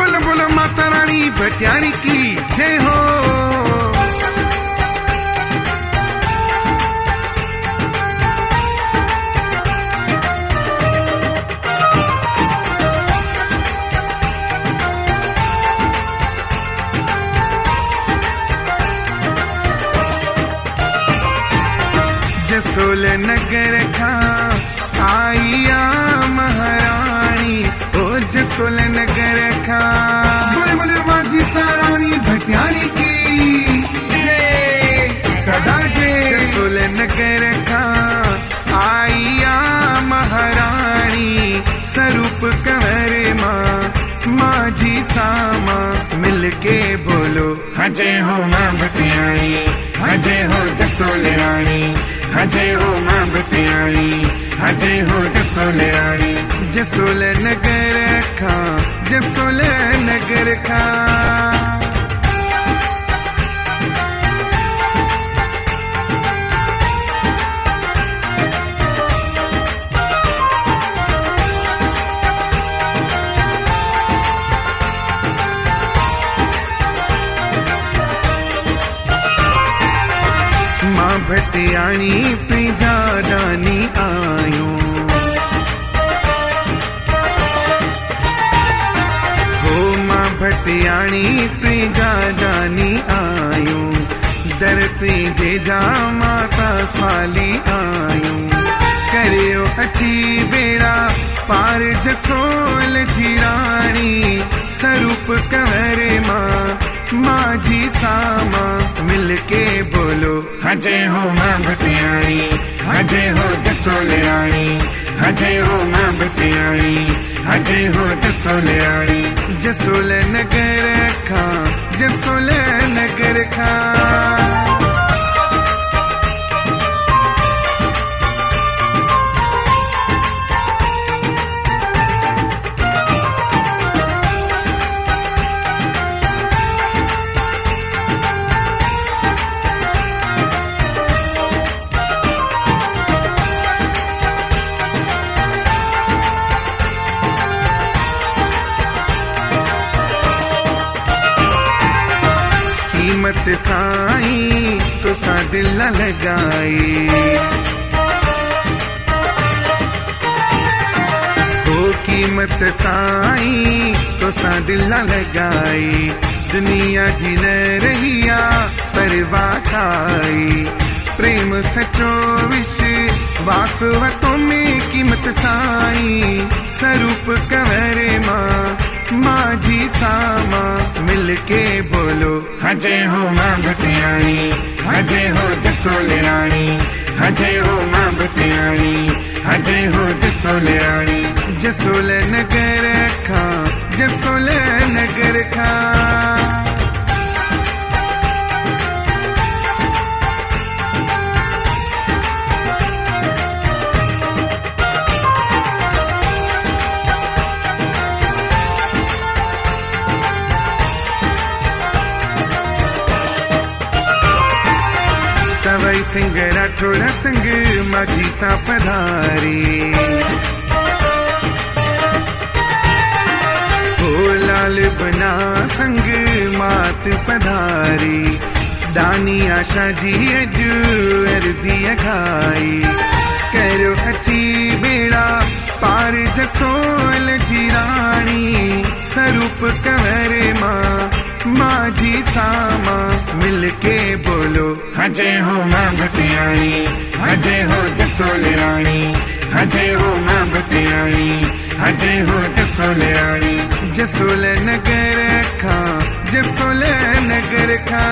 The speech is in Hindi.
बोलो बोलो माता रानी भटियाणी की जय हो। जसोल नगर खा आईया महारानी, ओ जसोल नगर खा बोले बोले माझी साराणी भटियाणी की जय सदा जय। जसोल नगर खा आईया महारानी, स्वरूप कंवर माँ माझी सामा, मिलके बोलो हजय हो माँ भटियाणी, हजय हो जसोल रानी, हजय हो माँ भटियाणी, हजय हो जसोल रानी। जसोल नगर खा, जसोल नगर खा। माँ भटियाणी तुझा दानी आयो, हो माँ भटियाणी तुझा दानी आयो, दर तुझे जा माता स्वाली आयो, करियो अच्छी बेड़ा पार जसोल जी रानी, स्वरूप कंवर माँ माझी सामा, मिलके बोलो हजय हो माँ भटियाणी, हजय हो जसोल रानी, हजय हो माँ भटियाणी, हजय हो जसोल रानी। जसोल नगर खा, जसोल नगर खा। कीमत साईं तो सा दिल न लगाई, हो कीमत साईं तो सा दिल न लगाई, दुनिया जी न रहिया परवाह खाई, प्रेम सचो विश्वास वतों में कीमत साईं, स्वरूप कंवर माँ माझी सामा, मिलके बोलो हजय हो माँ भटियाणी, हजय हो जसोल रानी, हजय हो माँ भटियाणी, हजय हो जसोल रानी। जसोल नगर खा, जसोल नगर खा। सवाई सिंह राठोड़ा संग माझी सा पधारी, हो लाल बना संग मात पधारी, दानी आशा जी अजू अर्जी खाई, करो अच्छी बेड़ा पार जसोल जी रानी, स्वरूप कंवर माँ माझी सामा, मिलके बोलो हजय हो माँ भटियाणी, हजय हो जसोल रानी, हजय हो माँ भटियाणी, हजय हो जसोल रानी। जसोल नगर खा, जसोल नगर खा।